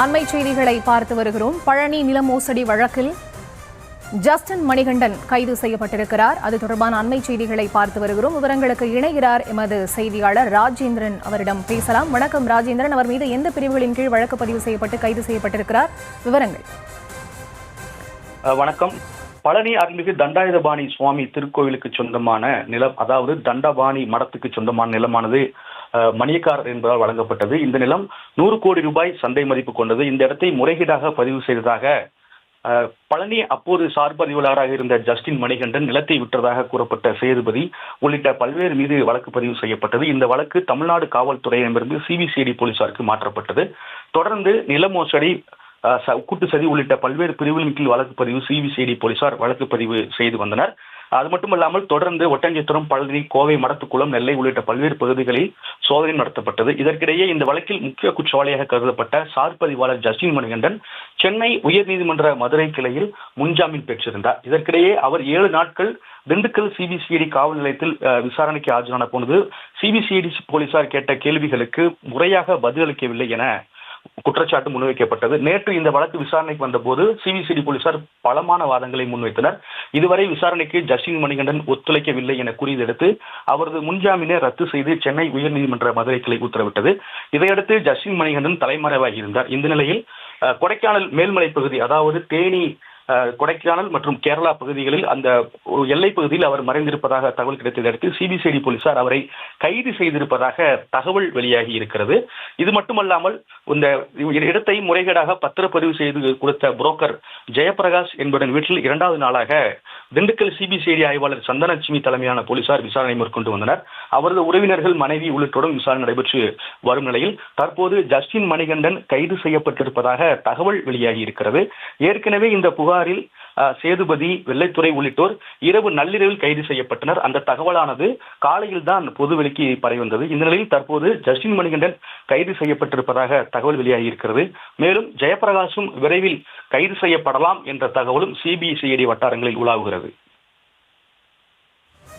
அண்மை செய்திகளை பார்த்து வருகிறோம். பழனி நில மோசடி வழக்கில் ஜஸ்டின் மணிகண்டன் கைது செய்யப்பட்டிருக்கிறார். அது தொடர்பான அண்மை செய்திகளை பார்த்து வருகிறோம். விவரங்களுக்கு இணைகிறார் எமது செய்தியாளர் ராஜேந்திரன். அவரிடம் பேசலாம். வணக்கம் ராஜேந்திரன். அவர் மீது எந்த பிரிவுகளின் கீழ் வழக்கு பதிவு செய்யப்பட்டு கைது செய்யப்பட்டிருக்கிறார்? விவரங்கள். வணக்கம். பழனி அருள்மிகு தண்டாயுதபாணி சுவாமி திருக்கோவிலுக்கு சொந்தமான நிலம், அதாவது தண்டபாணி மடத்துக்கு சொந்தமான நிலமானது மணியக்காரர் என்பதால் வழங்கப்பட்டது. இந்த நிலம் 100 கோடி ரூபாய் சந்தை மதிப்பு கொண்டது. இந்த இடத்தை முறைகேடாக பதிவு செய்ததாக பழனி அப்போது சார்பதிவாளராக இருந்த ஜஸ்டின் மணிகண்டன் நிலத்தை விற்றதாக கூறப்பட்ட சேதுபதி உள்ளிட்ட பல்வேறு மீது வழக்கு பதிவு செய்யப்பட்டது. இந்த வழக்கு தமிழ்நாடு காவல்துறையிடமிருந்து சிபிசிஐடி போலீசாருக்கு மாற்றப்பட்டது. தொடர்ந்து நில மோசடி, கூட்டு சதி உள்ளிட்ட பல்வேறு பிரிவுகளின் கீழ் வழக்கு பதிவு சிபிசிஐடி போலீசார் வழக்கு பதிவு செய்து வந்தனர். அது மட்டுமல்லாமல் தொடர்ந்து ஒட்டஞ்சத்திரம், பழனி, கோவை, மடத்துக்குளம், நெல்லை உள்ளிட்ட பல்வேறு பகுதிகளில் சோதனை நடத்தப்பட்டது. இதற்கிடையே இந்த வழக்கில் முக்கிய குற்றவாளியாக கருதப்பட்ட சார்பதிவாளர் ஜஸ்டின் மணிகண்டன் சென்னை உயர்நீதிமன்ற மதுரை கிளையில் முன்ஜாமீன் பெற்றிருந்தார். இதற்கிடையே அவர் 7 நாட்கள் திண்டுக்கல் சிபிசிஐடி காவல் நிலையத்தில் விசாரணைக்கு ஆஜரான போது சிபிசிஐடி போலீசார் கேட்ட கேள்விகளுக்கு முறையாக பதிலளிக்கவில்லை என குற்றச்சாட்டு முன்வைக்கப்பட்டது. நேற்று இந்த வழக்கு விசாரணைக்கு வந்தபோது சிபிசிஐடி போலீசார் பலமான வாதங்களை முன்வைத்தனர். இதுவரை விசாரணைக்கு ஜஸ்டின் மணிகண்டன் ஒத்துழைக்கவில்லை என கூறியதையடுத்து அவரது முன்ஜாமீனை ரத்து செய்து சென்னை உயர்நீதிமன்ற மதுரை கிளை உத்தரவிட்டது. இதையடுத்து ஜஸ்டின் மணிகண்டன் தலைமறைவாகி இருந்தார். இந்த நிலையில் கொடைக்கானல் மேல்மலை பகுதி, அதாவது தேனி, கொடைக்கானல் மற்றும் கேரளா பகுதிகளில் அந்த எல்லை பகுதியில் அவர் மறைந்திருப்பதாக தகவல் கிடைத்ததை அடுத்து சிபிசிஐடி போலீசார் அவரை கைது செய்திருப்பதாக தகவல் வெளியாகி இருக்கிறது. இது மட்டுமல்லாமல் இந்த இடத்தை முறைகேடாக பத்திரப்பதிவு செய்து கொடுத்த புரோக்கர் ஜெயபிரகாஷ் என்பதன் வீட்டில் 2வது நாளாக திண்டுக்கல் சிபிசிஐடி ஆய்வாளர் சந்தனலட்சுமி தலைமையிலான போலீசார் விசாரணை மேற்கொண்டு வந்தனர். அவரது உறவினர்கள், மனைவி உள்ளிட்டோரும் விசாரணை நடைபெற்று வரும் நிலையில் தற்போது ஜஸ்டின் மணிகண்டன் கைது செய்யப்பட்டிருப்பதாக தகவல் வெளியாகி இருக்கிறது. ஏற்கனவே இந்த புகாரில் சேதுபதி, வெள்ளைத்துறை உள்ளிட்டோர் நள்ளிரவில் கைது செய்யப்பட்டனர். அந்த தகவலானது காலையில் தான் பொதுவெளிக்கு பரவி வந்தது. இந்த நிலையில் தற்போது ஜஸ்டின் மணிகண்டன் கைது செய்யப்பட்டிருப்பதாக தகவல் வெளியாகி இருக்கிறது. மேலும் ஜெயபிரகாஷும் விரைவில் கைது செய்யப்படலாம் என்ற தகவலும் சிபிசிஐடி வட்டாரங்களில் உலாவுகிறது.